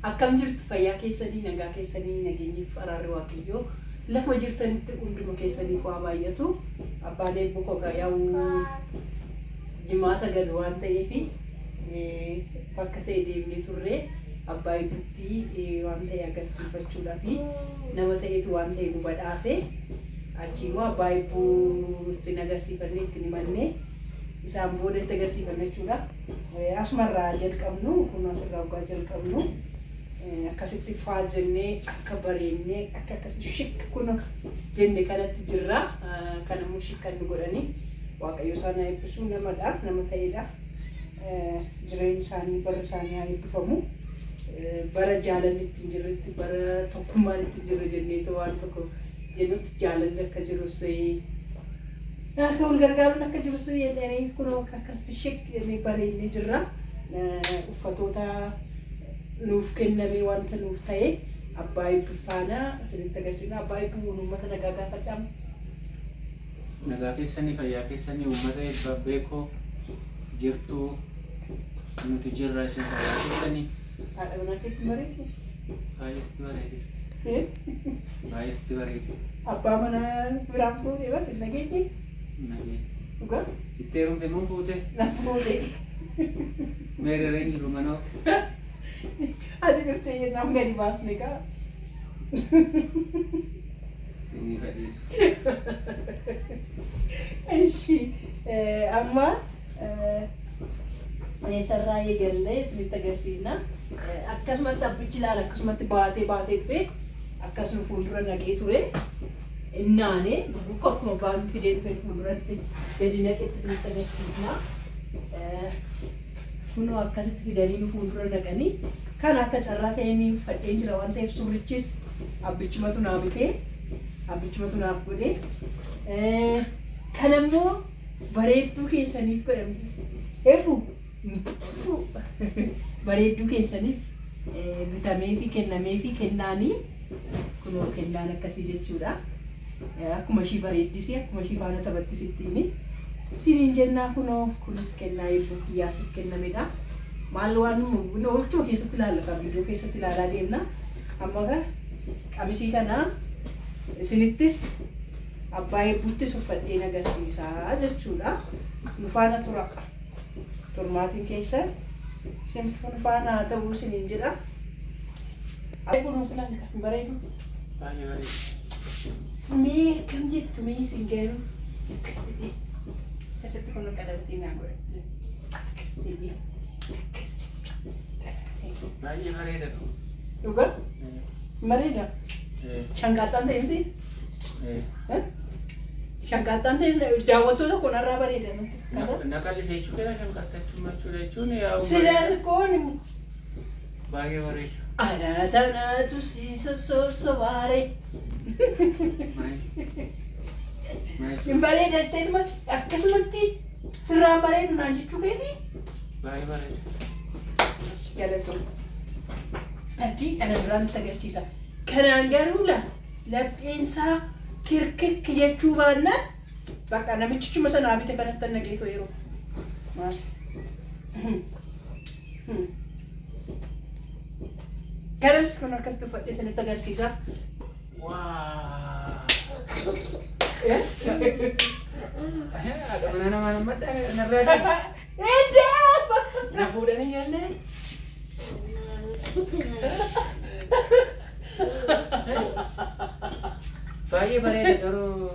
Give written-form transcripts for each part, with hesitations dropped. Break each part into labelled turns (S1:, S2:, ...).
S1: akkam jirtu fayyaa keessanii nagaa keessanii nageenyi faraarri waaqayyoo lafa jirtanitti hunduma keessanii waa baay'atu abbaan eebbu koga yaa'u jimaata gadu waan ta'eefi bakka ta'e deemnee turre abbaa eebbutti waan ta'e agarsiifachuudhaafi nama ta'etu waan ta'e nu badhaase achiimmoo abbaa eebbutti agarsiifannee itti himannee isaan booda itti agarsiifanne jechuudha. Asumarraa jalqabnu kun asirraa waggaa jalqabnu akkasitti faajjennee akka bareennee akka akkasitti shik kun jenne kanatti jirra. Kanammoo shikkan nu godhanii waaqayyo isaan eebbisuu namadha nama ta'edha. Jireenya isaanii bara isaanii haa eebbifamu. Bara jaalalli ittiin jirretti bara tokkummaan ittiin jirre jenneetu waan tokko jennutti jaalalli akka jirus akka wal gargaaruun akka jirus jedhanii kun akkasitti shik jennee bareennee jirra. Uffatoota nuuf kenname wanta nuuf ta'e abbaa eebbifaana isinitti agarsiifna. Abbaa eebbuu uummata nagaa gaafadhaam.
S2: Nagaa keessanii fayyaa keessanii uummata eebbaa beekoo jirtu nuti jirra isin fayyaa keessanii.
S1: Haadha manaa keetti bareedu?
S2: Baay'eetti bareedu. Baay'eetti bareedu.
S1: Abbaa manaa biraan fuudhee bakka nageenye?
S2: Nageenye.
S1: Dhugaa?
S2: Itti heerumte moo fuute?
S1: Naaf fuudhee.
S2: Meerereen jiru manoo.
S1: Ati dhuftee jennaan gadi baasne kaa.
S2: Sinii fadhiisu.
S1: Ishi amma meesarraa eegallee isinitti agarsiisna. Akkasumatti abbichi ilaala akkasumatti baatee dhufee akkasuma fuuldura nagee ture. Innaanee bukka akkuma baasni fidee dhufe fuulduratti gadi naqetti isinitti agarsiisna. Kunoo akkasitti fidanii nu fuuldura naqanii kan akka carraa ta'een fadheen jira waan ta'eef suurichis abbichumatu naa bitee abbichumatu naaf godhee kanammoo bareedduu keessaniif godhamne eefu bareedduu keessaniif bitamee fi kennamee fi kennaanii kunoo kennaan akkasii jechuudha. Akkuma ishii bareeddisi akkuma ishii faana taphattisittiini. Siniin jennaa kunoo kunis kennaa eebbuu kiyyaatiif kennamedha. Maal waan oolchuu keessatti ilaalla viidiyoo keessatti ilaalaa deemna. Amma qamisii kana isinittis abbaa eebbuuttis uffadheen agarsiisaa jechuudha. Nu faana tura. Turmaatiin keessa isin faana haa ta'uu isiniin jedha. Eebbuu nuuf filan kan bareedu.
S2: Baay'ee bareedu.
S1: Mee kam jettu mee isin geeru akkasitti. Kasih kono kadang sini aku. Kasih.
S2: Baay'ee bareeda tu.
S1: Juga? Bareeda. Shangkatan teh miti? Shangkatan teh daawwattoota kun irraa bareeda miti.
S2: Naqallisee jechuudha shankatachummaa jechuun yaa
S1: Sidaa kooni.
S2: baay'ee bareeda.
S1: Ana tanatu si sosobaare. Bareeda jettee akkasumatti sirraa bareedu naan jechuu keeti?
S2: Baay'ee bareeda.
S1: Galatoon. Ati ana duraan itti agarsiisa. Kanaan garuu lapheensaa tirkikki jechuu baannaan bakka namichichuma sanaa bite kanatti nageetoo yeroo. Maal? Kanas kun akkasitti uffadhee isinitti agarsiisa.
S2: Waa. Ada mana nama narrada.
S1: Edaa!
S2: Na fuudhanii jennee. Baay'ee bareeda garuu.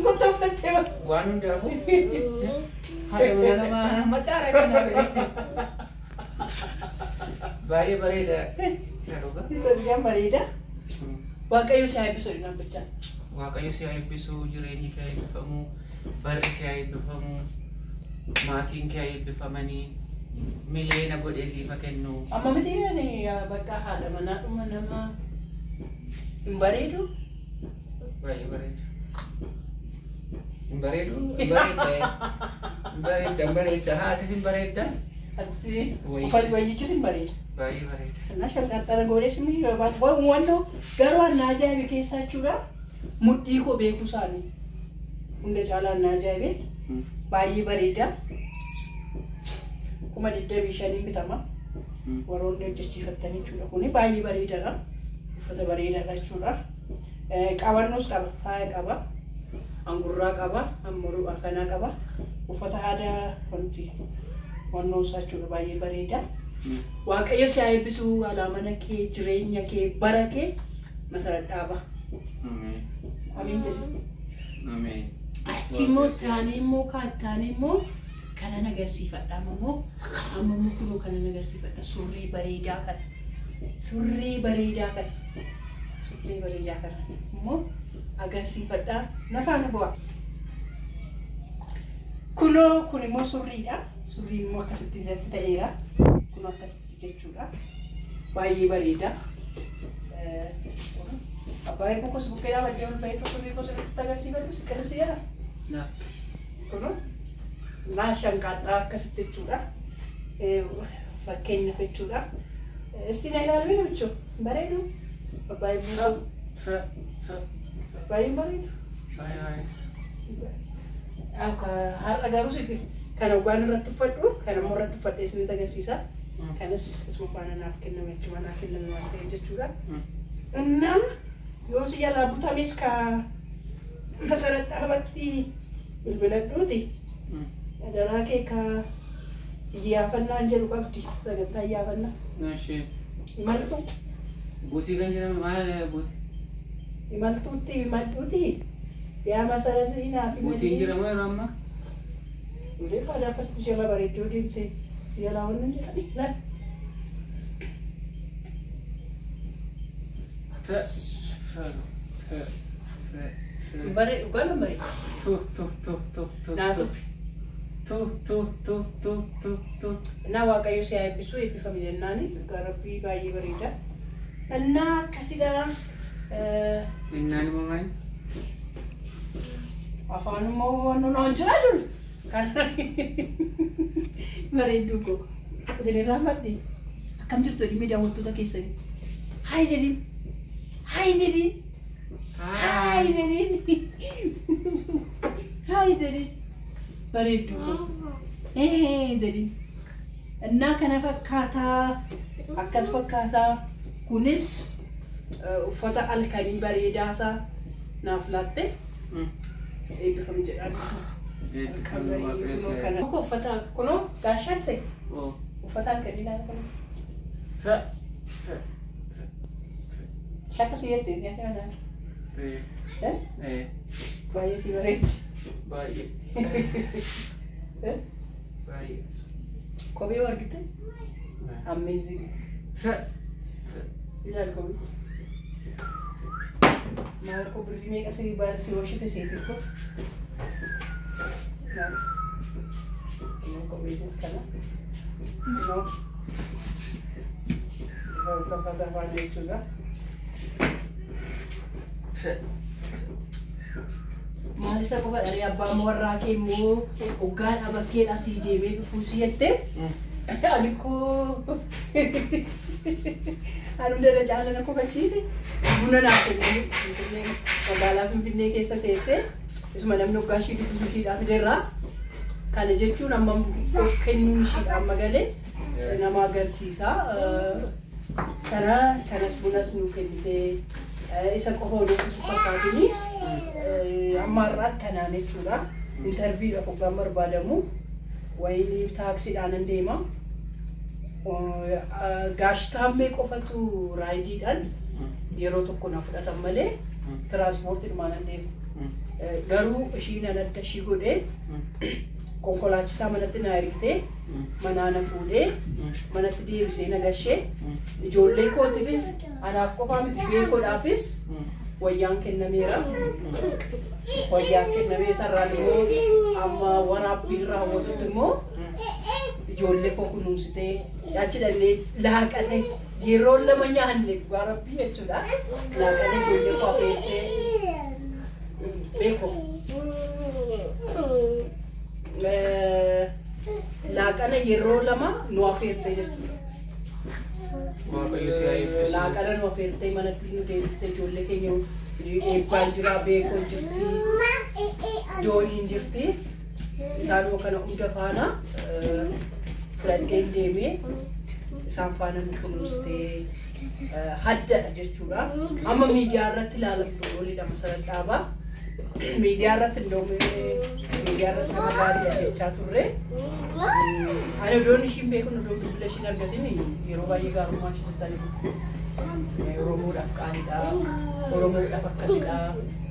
S1: Foto uffattee
S2: Waan hundaafuu. Haadha mana nama maddaara kana baay'ee bareeda.
S1: Isa biyyaan bareeda. Waaqayyo si haa eebbisu jedhan bichaa.
S2: Waaqayyo si haa eebbisu, jireenyi kee haa eebbifamu, barri kee haa eebbifamu, maatiin kee haa eebbifamanii, miliyoona godhee siif haa kennu.
S1: Amma miti bakka haadha manaadhuma nama hin bareedu?
S2: Baay'ee bareeda. Hin bareedu? Hin bareedda. Hin bareedda, hin bareedda. Haatis hin bareedda.
S1: Asii uffati wayyichis hin bareeda.
S2: Baay'ee bareeda.
S1: Kana shanqaxxara godhees ni wannoo garuu anna ajaa'ibe keessaa jechuudha. Mudhii koo beekuu isaanii. Hunda caalaa anna ajaa'ibe. Baay'ee bareeda. 25,000 bitama. warroonni hojjechiifattanii jechuudha. Kuni baay'ee bareedaadha. Uffata bareedaadha jechuudha. Qabannoos qaba, faaya qaba, angurraa qaba, ammuruu akkanaa qaba. Uffata aadaa wanti wannoo isaa jechuudha baay'ee bareeda. Waaqayyo si haa eebbisu, alaamana kee, jireenya kee, bara kee masara dhaaba. Amiin jedhi.
S2: Ameen.
S1: Achi immoo taanii immoo kaataanii immoo kanan agarsiifadha ammoo kunoo kanan agarsiifadha surrii bareedaa kana surrii bareedaa kana immoo agarsiifadha nafaana bu'a. Kunoo kun immoo surriidha. Surrii immoo akkasitti irratti ta'eera. Kun akkasitti jechuudha. Baay'ee bareeda. Abbaan koko sebukeera wajjin ol bahee tokko biikoo sirriitti agarsiifatu si agarsiisa. Kunoo naashan qaaxxaa akkasitti jechuudha. Fakkeenyaaf jechuudha. Isti na ilaalame jechuudha. Bareedu. Baay'ee bareedu. Har'a garuu si kan hoggaan irratti uffadhu kan ammoo irratti uffadhee isinitti agarsiisa. Kanas isuma faana naaf kenname jechuudha. Naaf kenname waan ta'eef jechuudha. Nama yoo si jalaa butames ka masara dhaabatti bilbiladhuuti. Adaraa kee ka iyyaafannaan jedhu qabdi. Sagantaa iyyaafannaa. Imaltu.
S2: Buutii kan jedhamu maal buutii?
S1: Imaltuutti imaltuuti. Yaa masarati naaf imali.
S2: Buutiin jedhamu yeroo ammaa?
S1: Ulee faana akkasitti jala bareedduu deemtee si jalaa waan jedhani. Laal. Bareedu gala bareedu. Naatuuf. Naa waaqayyo si haa eebbisu, eebbifame jennaani. Rabbii baay'ee bareeda. Innaa akkasidha.
S2: Innaan immoo maali?
S1: Afaan immoo waan naan jira jiru. Kan bareedduu koo. Isinirraa maddi. Akkam jirtu dhimmi daawwattoota keessanii. Hayi jedhin. Hayi jedhin. Hayi jedhin. Hayi jedhin. Bareedduu koo. Jedhin. Innaa kana fakkaataa. Akkas fakkaataa. Kunis uffata halkanii bareedaasaa naaf laatte. Eebbifame jedhaan. Kuko uffata kunoo gaashaan ta'e. Uffata halkanii laala kunoo. Shakka si jettee nyaata kanaan. Baay'ee si bareeddi.
S2: Baay'ee.
S1: Kophee argite? Amazing. Stilaal kophee. Maal ko birrii meeqa si baala si hojjete seetii ko. Kopheenis kana. Uffata afaan jechuudha. Maal isa qofa dhalii abbaan warraa kee immoo hoggaan abakkeedhaa sii deemee dhufuu si jettee ani koo hunda caalaa na kofachiise buna naaf kennanii magaalaa Finfinnee keessa teessee isuma namni hoggaa ishii dubbisuu ishiidhaaf fideerraa kana jechuun amma of kennuun ishiidhaan magalee nama agarsiisa. Kanas bunas nuu kennitee isa qofa odeessisu fakkaatuni amma har'aatti kanaan jechuudha. Interviidhaaf hoggaan barbaadamu wayii taaksiidhaan deema. Gaashtaammee qofatu raayidiidhaan yeroo tokko na fudhatan malee tiraanspoortiidhumaan hin deemu. Garuu ishiin adda ishii godhee konkolaachisaa manatti na hirtee manaa na fuudhee manatti deebisee na gashee ijoollee kootiifis anaaf qofaa miti beekoodhaafis wayyaan kennameera. Wayyaan kennamee sararaan immoo amma waraabbii irraa hawwatutti immoo ijoollee koo kunuunsitee achi dhallee laaqanee yeroo lama nyaanne waraabbii jechuudha. Laaqanee ijoollee koo affeertee beekoo. Laaqana yeroo lama nu affeertee jechuudha. Laaqana nu affeertee manatti nu deebistee ijoollee keenya eebbaan jira, beekoo jirti, dooniin jirti. Isaan kana hunda faana fudhadhee deemee isaan faana nu kunuunsitee haddadha jechuudha. Amma miidiyaa irratti ilaalamtu oliidha Masarat Dhaabaa. Miidiyaa irratti miidiyaa irratti nama gaarii jechaa turre. Ani odoon ishiin beekun odoon dubbila ishiin argatin yeroo baay'ee gaarummaa ishee sittanii Oromoodhaaf qaaliidha. Oromoodhaaf akkasidha.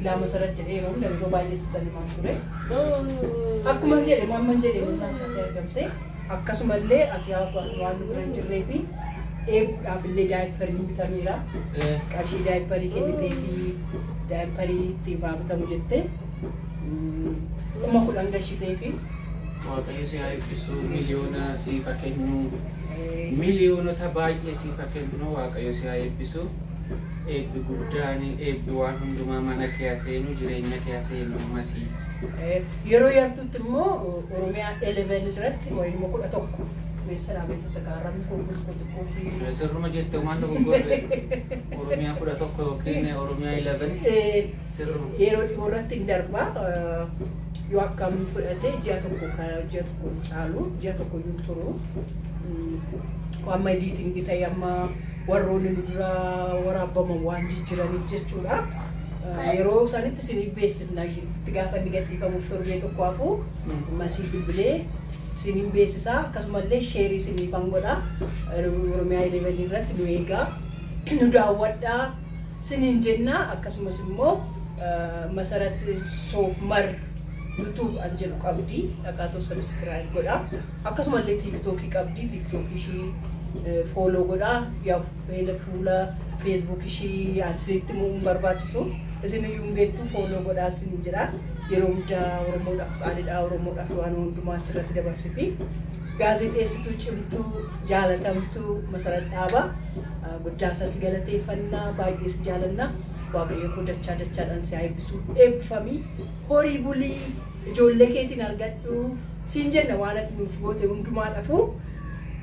S1: Ilaa Masarat jedhee yeroo baay'ee sittanii maan ture. Akkuma jedhe mamman jedhe mul'atan argamte. Akkasumallee ati waan nu biran jirree fi eebbaaf illee daayipparii bitameera. Qarshii daayipparii kennitee fi daayipparii ittiin baabatamu jettee 10,000 gashitee fi
S2: Waaqayyo si haa eebbisu miliyoona siif haa kennu miliyoonota baay'ee siif haa kennu Waaqayyo si haa eebbisu eebbi guddaan eebbi waan hundumaa mana kee haa seenu jireenya kee haa seenu masii.
S1: Yeroo yartutti immoo Oromiyaa 11 irratti wayinuma 11 meeshaa beeksa sagaaraan kookoo
S2: sirruma jette waan tokko gorre Oromiyaa 11 yookiin Oromiyaa 11 sirruma
S1: yeroo irratti hin darbaa yoo akkam fudhatee ji'a tokko caalu ji'a tokko yoo turu amma ediitingi ta'e amma warroonni nu dura waraabama waan jijjiiraniif jechuudha. Yeroo sanitti isinii beeksifna itti gaafa inni gadhiifamuuf torbee tokko hafuu masii bilbilee isiniin beeksisaa akkasumallee sheerii isinii kan godha Oromiyaa 11 irratti nu eegaa nu daawwadhaa isiniin jenna akkasumas immoo Masarat Soofmar YouTube anjedhu qabdi dhaqaatoo subscribe godha akkasumallee TikTokii qabdi TikTokii ishii follow godha yaa fuula Facebook ishii asitti muun barbaachisu isiniyyuu beektu follow godhaa isin jira yeroo hundaa Oromoodhaaf qaaliidha Oromoodhaaf waan hundumaa achirratti dabarsiti gaazexeessituu cimtuu jaalatamtuu Masarat Dhaabaa guddaa isaas galateeffannaa baay'ee si jaalanna Waaqayyo koo dachaadhaan si haa eebbisu eebbifamii horii bulii ijoollee keetiin argadhu siin jenna waan ati nuuf goote hundumaadhaafu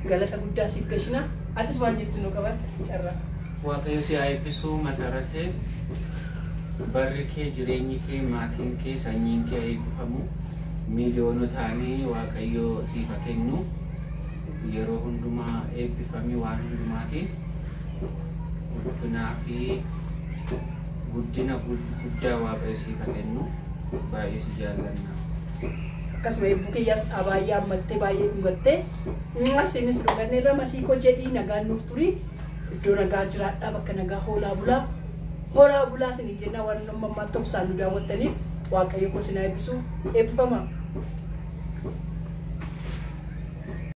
S1: galata guddaa siif gashina atis waan jettu nu qabatte carraa.
S2: Waaqayyo si haa eebbisu Masarat barri kee jireenyi kee maatiin kee sanyiin kee eebbifamu miliyoonotaanii Waaqayyo siif haa kennu yeroo hundumaa eebbifamii waan hundumaatiin ulfinaa fi guddina guddaa Waaqayyo siif haa kennu baay'ee si jaallanna.
S1: Akkasuma eebbu kiyyaas baay'ee ammattee baay'ee dhugattee isinis dhuganneerra masiikoo jedhii nagaan nuuf turi iddoo nagaa jiraadhaa bakka nagaa hoolaa bulaa isin jenna waan amma ammaa tokko isaan nu daawwattaniif Waaqayyo koo isin haa eebbisu eebbifamaa.